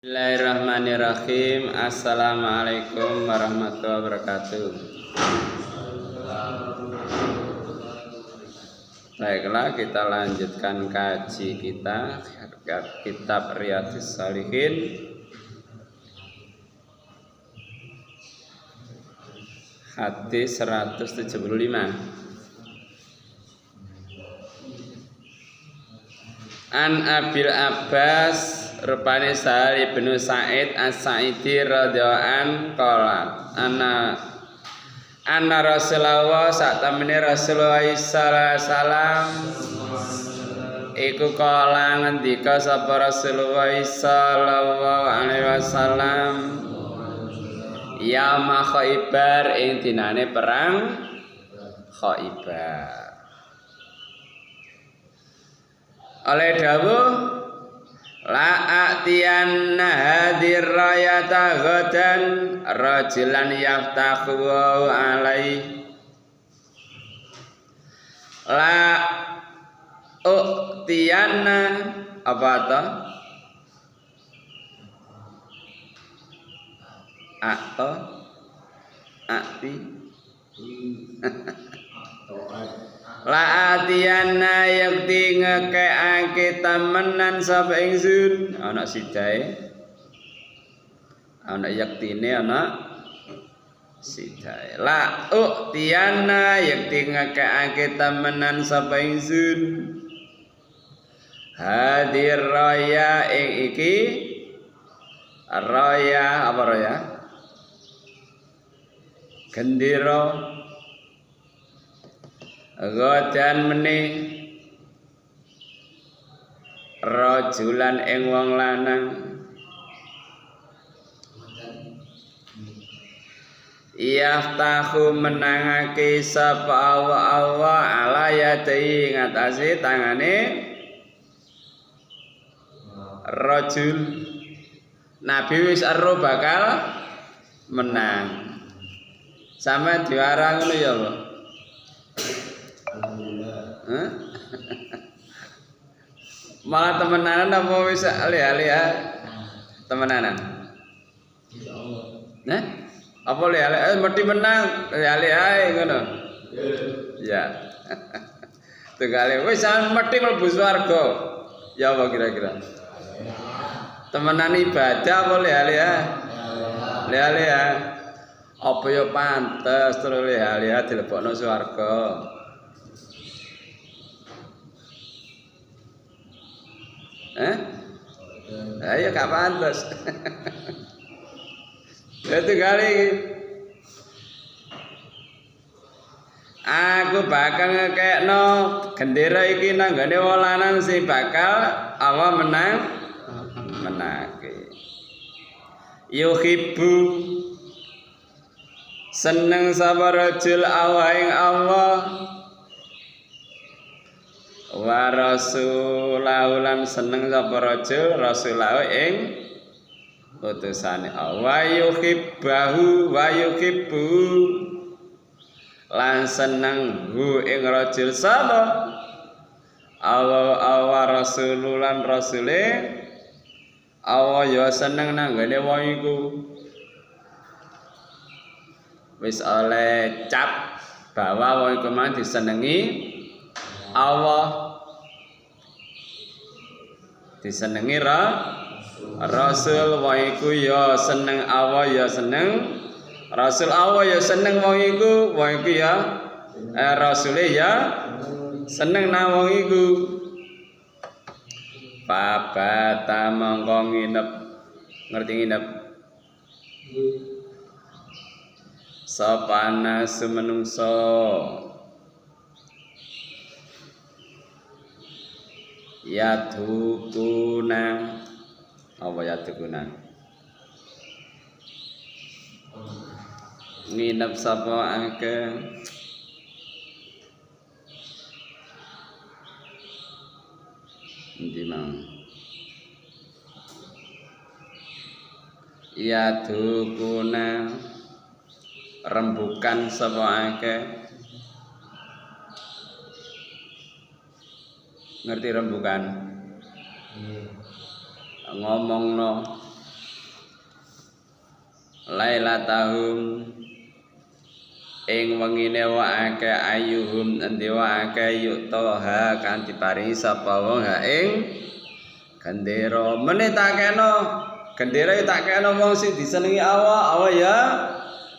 Bismillahirrahmanirrahim. Assalamualaikum warahmatullahi wabarakatuh. Baiklah, kita lanjutkan kaji kita kitab Riyadhus Shalihin. Hadis 175. An Abil Abbas rupane Sahal ibnu Sa'id As-Sa'idi radhiyallahu qala anna Rasulullah satamene Rasulullah sallallahu alaihi wasallam iku kala ngendika sapa Rasulullah sallallahu alaihi wasallam ya ma Khaibar ing dinane perang Khaibar oleh dawuh la atiyanna hadir rayata ghadan rajulan yaftahu alai la utiyanna apa ta atau ati la atiyanna yakti ngekeake temenan sapa ingsun ana sidae ana yaktine ana sidae la utiyanna yakti ngekeake temenan sapa ingsun hadir raya ing iki raya apa raya gendera godan meneh rajulan ing wong lanang yaftahu menangake sapa Allah ala yadai ngatasi tangane rajul Nabi wis ero bakal menang sama diwarang ngono ya Allah. Malah temenanan apa wis alih-alih temenanan? Nah, apa alih-alih mesti menang alih-alih ae ngono. Ya. Tegale wis mesti mlebu swarga. Ya apa kira-kira? Temenan ibadah apa alih-alih? Alih-alih apa ya pantes terus alih-alih dilebokno swarga. Ayo gak pantas. Itu kali aku bakal ngekekno gendera iki nang gone wong lanang sing bakal Allah menake. Yuhibbu seneng sapa rajul ing Allah wa rasulahu lan seneng sapa rajul rasulahu ing utusane Allah yuhibbahu wa yuhibbu lan seneng hu ing rajul sapa Allah rasuluh lan rasule Allah ya seneng nang gone wong iku wis oleh cap bahwa wong iku mang disenengi Allah disenengi Rasul wong iku ya seneng Allah ya seneng Rasul Allah ya seneng wong iku ya Rasule ya seneng nang wong iku babata mongko nginep ngerti nginep sapa nasu menungso yadukuna apa yadukuna nginep sapa akeh endi mang yadukuna rembukan sapa akeh ngerti rembukan ngomongno lailatahum ing wengine wa akeh ayuhum endi wa akeh yuktaha kan diparingi sapa wong ha ing gendera meneh tak kena gendera tak kena wong sing disenengi Allah ya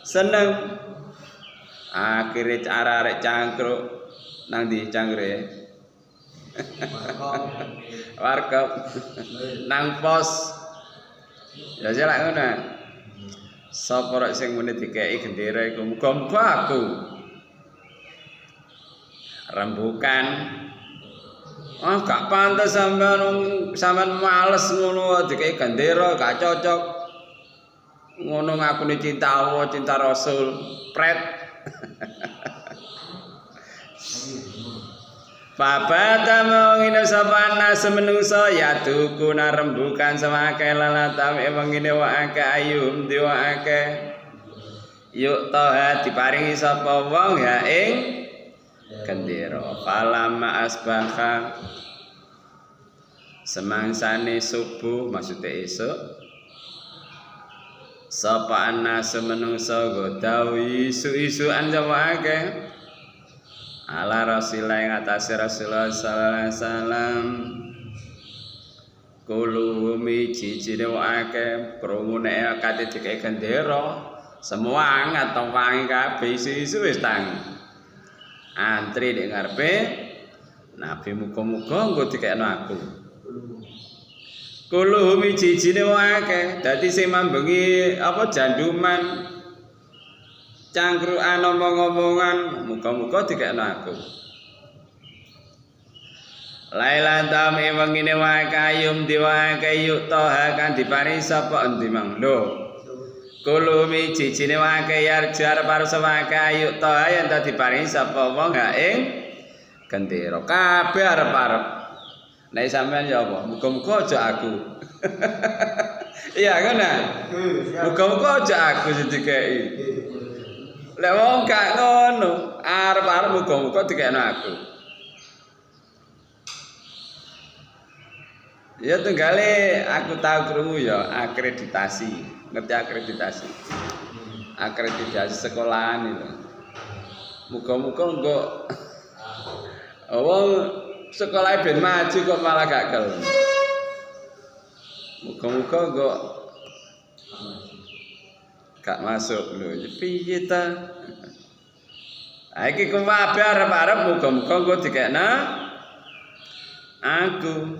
seneng akhire cara arek cangkruk nang ndi cangkre warkop nang pos ya jelek ngono sapa rek sing muni dikeki gendera iku muga-muga aku rembukan gak pantes sampean males ngono dikeki gendera gak cocok ngono ngakune cinta Allah cinta Rasul pret Babata mengine sapa nas menungso ya tuku narembukan samake lalatam mengine wa akeh ayum diwa akeh yuk toha diparingi sapa wong ya ing gendera falama asbaha semangsane subuh maksude esuk sapa anas menungso godawi isu-isuan jawa akeh ala Rasulullah ing atase Rasulullah sallallahu alaihi wasallam kulo mijijine akeh promune kate dikek gendera semua angat wangi kabeh isu-isu wis tangi antri nek ngarepe Nabi muga-muga engko dikekno aku kulo mijijine akeh dadi sing mambengi apa janduman cangkrukan omong-omongan muga-muga dikekno aku lailatam wengine wae kayum diwae kayu toha kan diparingi sapa endi mang lho kulumi jijine wae yarjar parsa wae kayu toha yen diparingi sapa wong ha ing gendera kabeh arep-arep nek sampean ya apa muga-muga aja aku iya kan muga-muga aja aku sing dikeki lek wong gak ngono, arep-arep muga-muga dikekno aku. Ya tunggale aku tahu krungu ya akreditasi. Ngerti akreditasi? Akreditasi sekolahan itu. Muga-muga engko wong sekolah ben maju kok malah gak gelem. Muga-muga engko gak masuk lho piye ta iki kabeh arep-arep muga-muga engko dikekna aku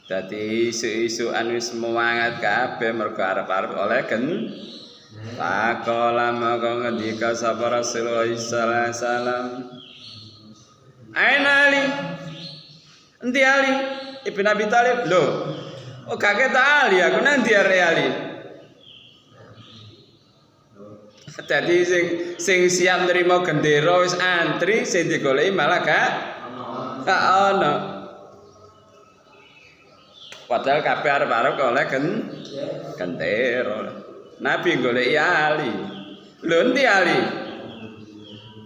dadi isu-isuan wis semangat kabeh mergo arep-arep oleh gen faqala maka ngendika sapa Rasulullah sallallahu alaihi wasallam aina ali endi ali Ibnu Abi Thalib lho oh gak ketok ali aku nang ndi ali jadi sing siap nerima gendera wis antri sing digoleki malah gak ono. Padahal kabeh arep-arep oleh gendera. Nabi goleki ali. Lho endi ali?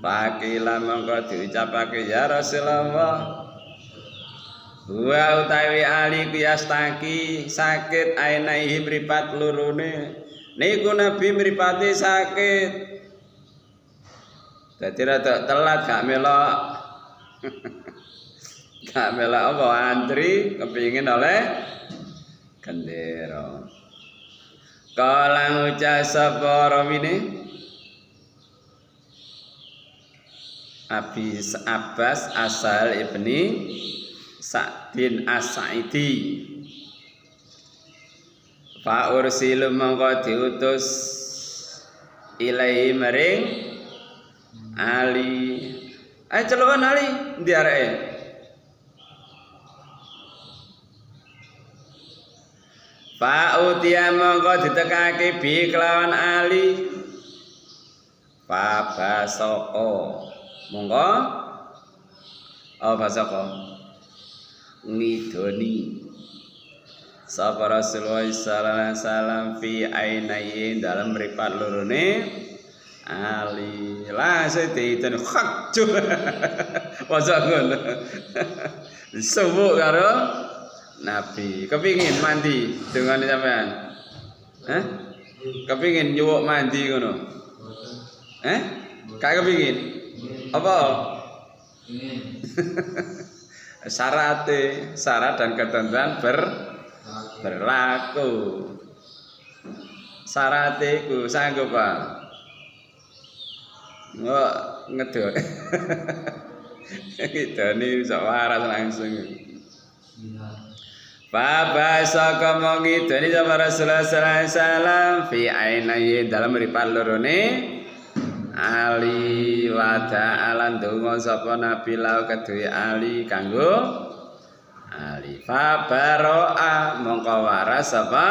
Pakila mongko diucapake ya Rasulullah. Wa utawi ali kiyastaki sakit ainaihi mripat lurune. Niku Nabi mripate sakit. Dadi rada telat gak melok. Gak melok apa antri kepingin oleh gendera. Kala ngucap sapa rawine Abbas Asal ibni Sa'din As-Sa'idi Fa ursilu mongko diutus ilahi maring Ali. Ayo celukan Ali ndi areke? Fa utia mongko ditekake bi kelawan Ali. Fa basoko mongko basoko ngidoni sapa Rasulullah sallallahu alaihi wasallam fi ainayi dalam mripat lorone Ali la sediten khajur wajah ngono disebut karo Nabi kepingin mandi dengan sampean Kepingin nyuwuk mandi ngono. Kayak kepingin. Apa? Syarat dan ketentuan berlaku. Syarat iku sanggup Pak. Ngedok. Ngidoni iso waras langsung. Babasa kama ngidoni sapa Rasulullah sallallahu alaihi wasallam fi ainahi dalam mripat lorone Ali wada alan donga sapa Nabi lau kedue Ali kanggo Ali fa baro'a mongko waras sapa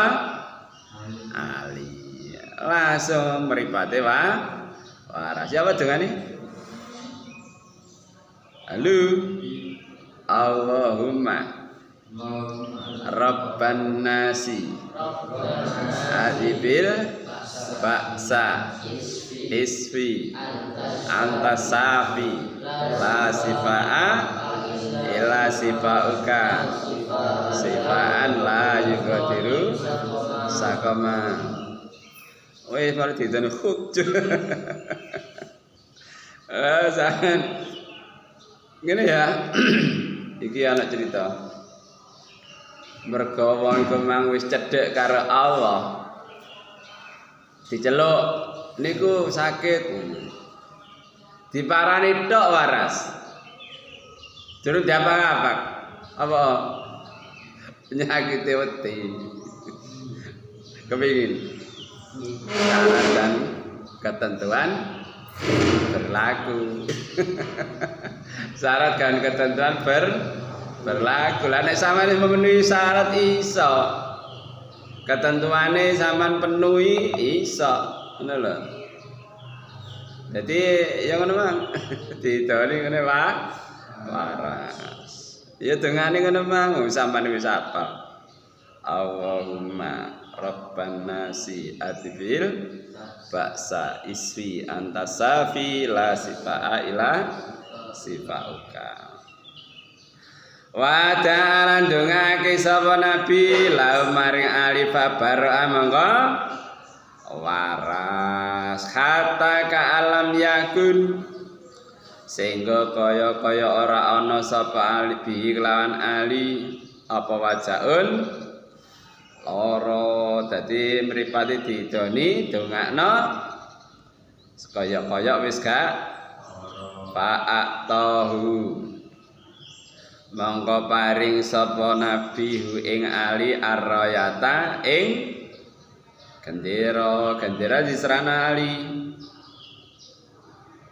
Ali langsung mripate waras siapa dengane halo Allahumma Rabban nasi adibil baksa isfi antasafi la sifa'a ila sifa'uka sifa'an la yugadiru sakoma weh baru ditanya khukju jangan gini ya iki anak cerita mergo wong iku mang wis cedhek karo Allah diceluk niku sakit diparani tok waras durung diapa-apa apa penyakit wedi kepingin syarat dan ketentuan berlaku syarat dan ketentuan berlaku lah nek sampeyan memenuhi syarat iso ketentuane sampean penuhi iso ngono lho dadi ya ngono mang didoni ngene waras ya dengane ngono mang sampean wis apal Allahumma Rabban nasi adbil baksa isfi antasafi la sifa'a ila sifauka wa ta'ala ndongake sapa nabi la maring ali fabar amangka waras hatta ka alam yakun sehingga kaya ora ana sapa ali bi kelawan ali apa wajaun lara dadi mripate didoni dongakno kaya wis gak fa'atahu mongko paring sapa nabi hu ing ali arrayata ing gendera diserana ali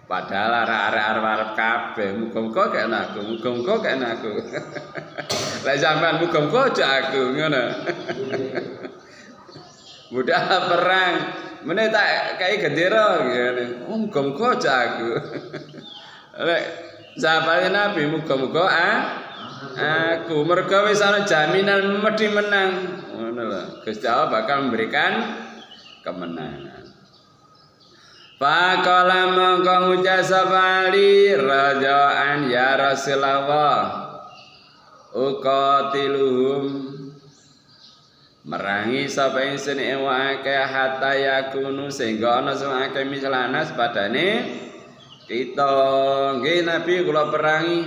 padahal arek-arek kabeh muga-muga kek aku lek sampean muga-muga aja aku ngono mudah perang meneh tak kai gendera ngene muga-muga aja aku lek sahabat nabi muga-muga aku mergo wis ana jaminan mesti menang ngono lho Gusti Allah bakal memberikan kemenangan faqala mongko ngucap sapa Ali rajaan ya Rasulullah uqatiluhum merangi sapa ingsun ing akeh hatta yakunu sehingga ana sing akeh mislanas padane kita nggih Nabi kula perangi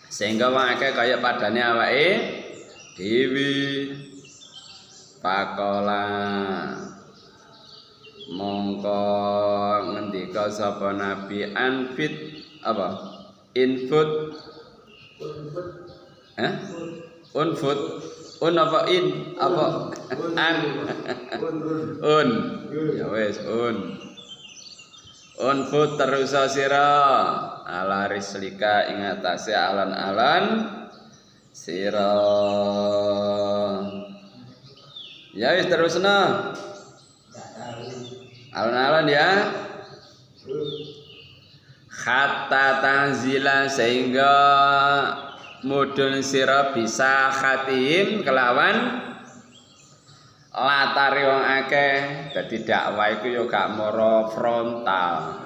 sehingga wae kaya padane awake dhewe pakola mongko ngendika sapa nabi anfit apa infut unfut un apa in apa an un ya wes unfut terus sira ala rislika ing atase alan-alan sira ya wis terusna alon-alon ya hatta tanzila sehingga mudun sira bisa khatim kelawan latare wong akeh dadi dakwah iku ya gak mara frontal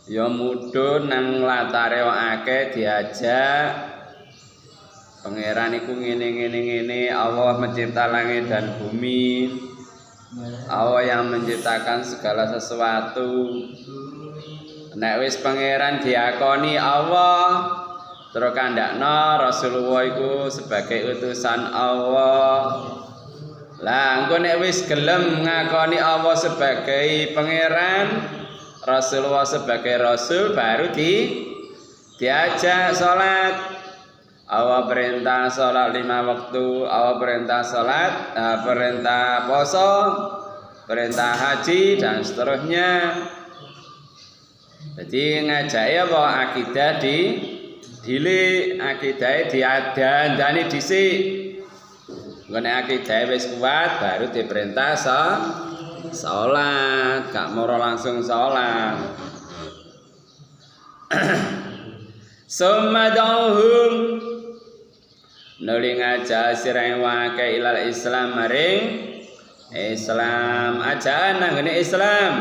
ya mudun nang latare wong akeh diajak pangeran iku ngene Allah mencipta langit dan bumi Allah yang menciptakan segala sesuatu. Nek wis pangeran diakoni Allah, terus kandakno Rasulullah iku sebagai utusan Allah. Lah engko nek wis gelem ngakoni Allah sebagai pangeran, Rasulullah sebagai rasul, baru diajak salat. Allah perintah salat 5 waktu, Allah perintah salat, perintah puasa, perintah haji dan seterusnya. Jadi ngajak apa akidah dilik, akidah diadandani dhisik. Ngene akidah wis kuat baru diperintah salat, gak moro langsung salat. Summa da'uhum nuli ngajak sira wae ilal Islam maring Islam, ajaan nang ngene Islam.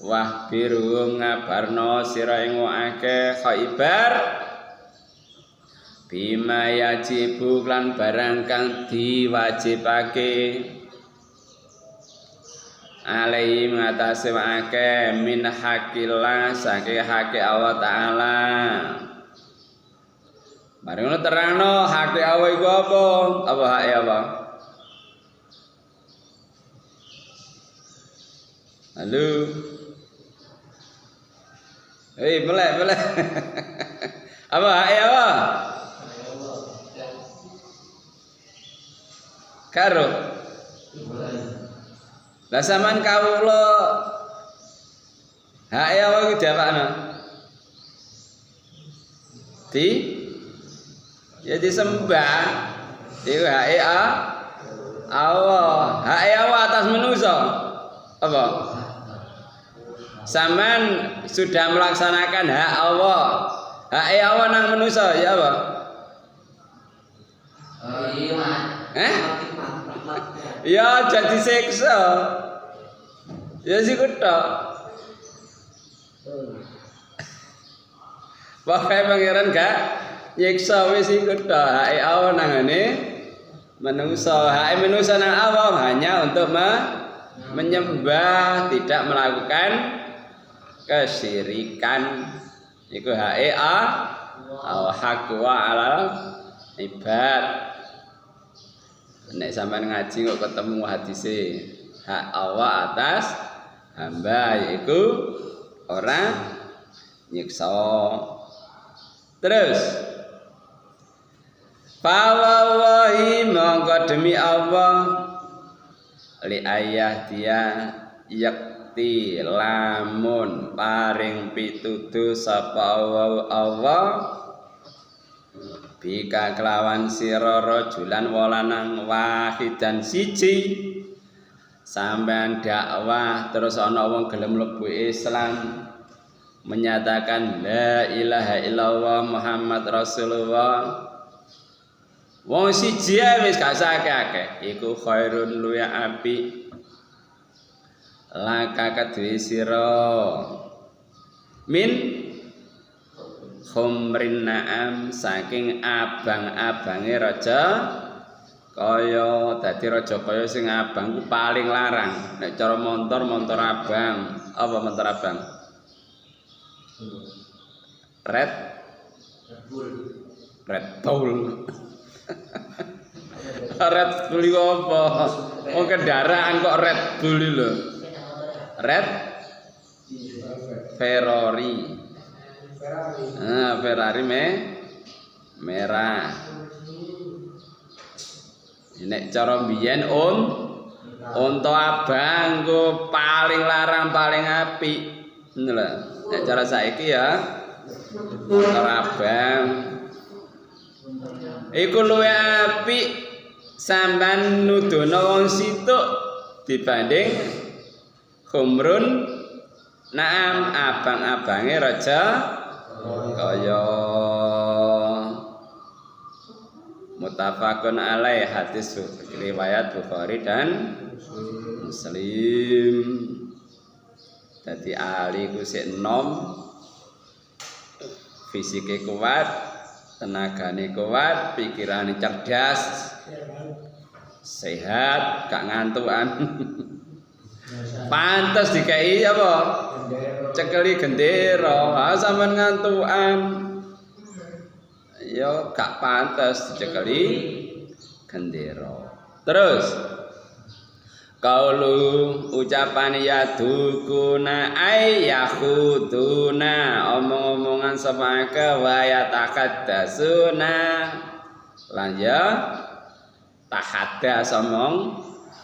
Wah birum ngabarno sira ing akeh khaibar bima yajibu lan barang kang diwajibake alaihi ngatasi akeh min hakillah saking hak Allah taala. Mari ngono terangno hak Allah iku apa? Apa hak Allah? Halo. Boleh. Apa hak apa? Karo. Lah sampean kawula hak apa iki diapakno? Ya disembah. Iku hak Allah. Hak Allah atas manusia. Apa? Sampean sudah melaksanakan hak Allah. Hak Allah nang manusia ya apa? Ya jadi siksa. Ya sik tok. Pakai pangeran gak nyiksa wis iku tok. Hak Allah nangane manusia. Hak manusia nang Allah hanya untuk menyembah, tidak melakukan kesyirikan. Iku hak Allah hak wa alal ibad. Nek sampean ngaji kok ketemu hadise hak Allah atas hamba yaiku orang nyiksa. Terus fawallahi mongko demi Allah li ayah dia yakti lamun paring pituduh sapa Allah bika kelawan sira rajulan walanang wahidan siji sampean dakwah terus ana wong gelem mlebu Islam menyatakan la ilaha illallah Muhammad Rasulullah wong siji wis gak akeh iku khairun luya api laka kadhe sira min khumrin na'am saking abang-abange raja kaya dadi raja kaya sing abang ku paling larang nek cara montor abang apa montor abang Red Bull Red Bull iku apa? Oh kendaraan kok Red Bull lho Red Ferrari Ferrari merah. Nek cara mbiyen unta abang ku paling larang paling apik. Ngono lho. Nek cara saiki ya motor abang. Iku luwih apik sampean nudono wong situk dibanding khumrun naam abang-abange raja kaya muttafaqun alaih hadis riwayat Bukhari dan Muslim. Dadi ahli ku sik enom fisike kuat, tenagane kuat, pikirane cerdas. sehat, gak ngantukan. Pantes dikai apa? Cekeli gendera. Ah sampean ngantukan. Ya gak pantes dicekeli gendera. Terus kaulu ucapan yadukuna ay yakhuduna omong-omongan semaka wa yatakaddasuna lan ya tahaddas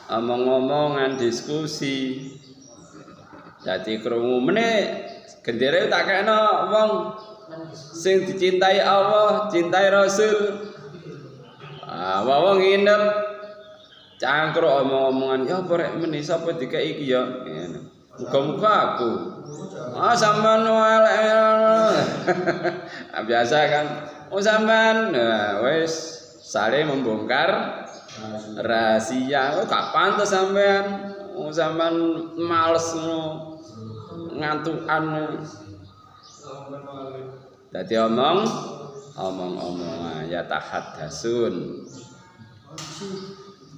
omong-omongan diskusi. Dadi krungu meneh gendera tak kena wong sing dicintai Allah, cintai Rasul. Wong nginep cangkruk omong-omongan ya apa rek meni sapa dikai iki ya ngene. Muga-muga aku. Sampean elek. Biasa kan. Sampean wis saling membongkar rahasia. Gak pantes sampean. Sampean males ngantukan. Dadi omong-omongan ya tahaddasun.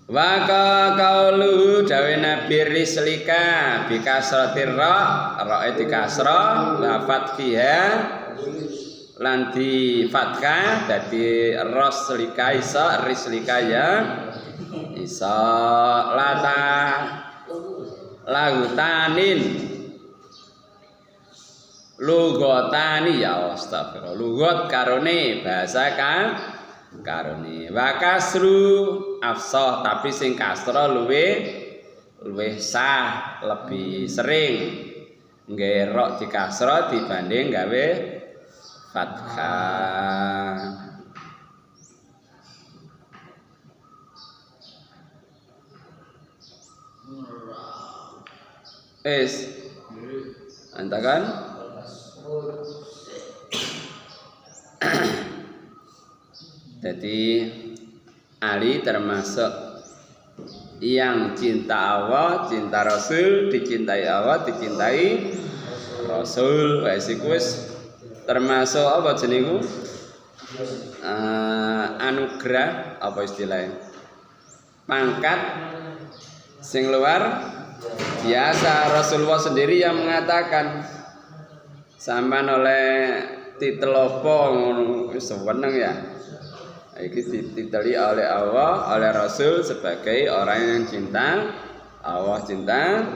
Wa qaulu dawe Nabi rislika bi kasratir ra dikasra wa fathiha lan di fathah dadi raslika isa rislika ya isa lata lautanin lugotani ya astagfirullah lugot karone bahasa kan karone wa kasru afsah tapi sing kasra luwih sah lebih sering ngerok di kasra dibanding gawe fathah. Antakan jadi Ali termasuk yang cinta Allah, cinta Rasul, dicintai Allah, dicintai Rasul. Wis iku wis termasuk apa jenengku? Anugerah apa istilahnya? Pangkat sing luar biasa. Rasulullah sendiri yang mengatakan sampean oleh titel apa ngono wis seneng ya. Iki dititeli oleh Allah, oleh Rasul sebagai orang yang cinta Allah, cinta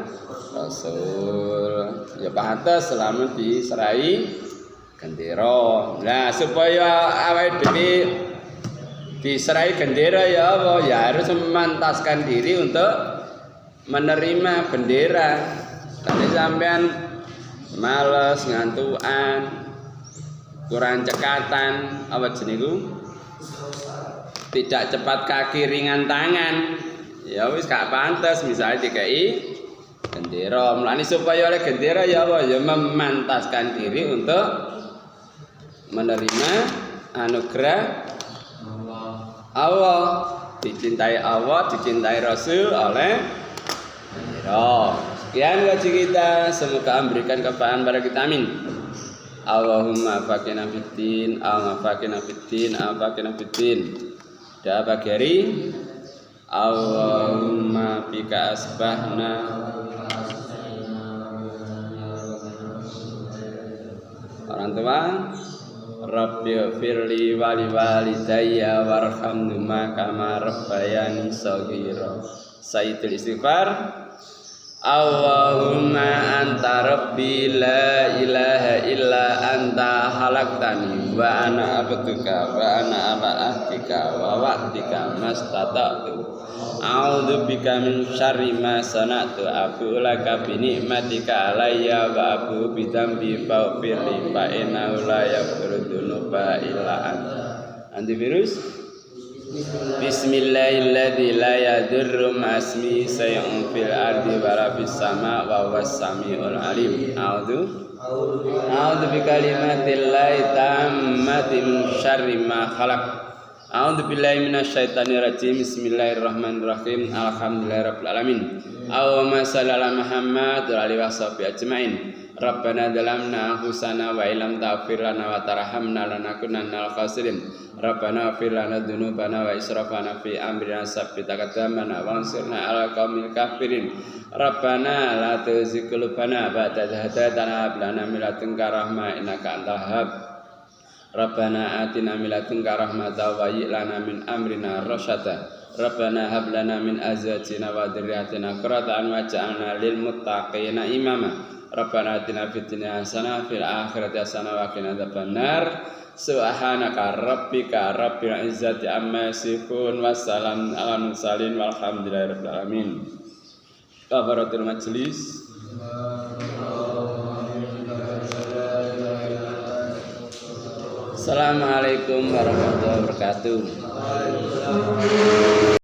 Rasul. Ya pantes selama diserai gendera. Nah, supaya awake dhewe diserai gendera ya Allah, ya harus memantaskan diri untuk menerima bendera. Tadi sampean males ngantukan, kurang cekatan, apa jenengku? Tidak cepat kaki ringan tangan. Ya wis gak pantes misalnya dikai gendera. Mulane supaya oleh gendera ya Allah ya memantaskan diri untuk menerima anugerah Allah, dicintai Allah, dicintai Rasul oleh gendera. Sekian ngaji kita, semoga memberikan kefahaman pada kita, amin. Allahumma faqina fiddin, Allahumma faqina fiddin, Allahumma faqina fiddin. Da bagari Allahumma bika asbahna orang tua Rabbi firli wali walidayya warhamhuma kama rabbayani shaghira. Sayyidul istighfar Allahumma anta rabbi la ilaha illa anta khalaqtani wa ana abduka wa ana ala ahdika wa wa'dika mastata'tu a'udzu bika min syarri ma sana'tu abu laka bi ni'matika alayya wa abu bi dzambi faghfirli fa innahu la yaghfiru dzunuba illa anta. Antivirus Bismillahilladzi la yadurru ma'asmi shay'un fil ardi wa la fis sama' wa huwas samiul alim. A'udzu bikalimatillahi tammati min syarri ma khalaq. A'udzu billahi minasyaitonir rajim. Bismillahirrahmanirrahim. Alhamdulillahirabbil alamin. Allahumma shalli ala Muhammad wa alihi washabihi ajmain. Rabbana zalamna anfusana wa illam taghfir lana wa tarhamna lanakunanna minal khasirin. Rabbana ighfir lana dzunubana wa israfana fi amrina tsabbit aqdamana wansurna 'alal qaumil kafirin. Rabbana la tuzigh qulubana ba'da idh hadaytana wa hab lana min ladunka rahmah innaka antal wahhab. Rabbana atina min ladunka rahmatan wa hayyi' lana min amrina rasyada. Rabbana hab lana min azwajina wa dzurriyyatina qurrata a'yun waj'alna lil muttaqina imama. Rabbana atina fid dunya hasanah fil akhirati hasanah wa qina adzabannar. Subhanaka rabbika rabbil izzati amma yasifun wassalamun alal mursalin walhamdulillahi rabbil alamin. Kafaratul majlis. Assalamualaikum warahmatullahi wabarakatuh.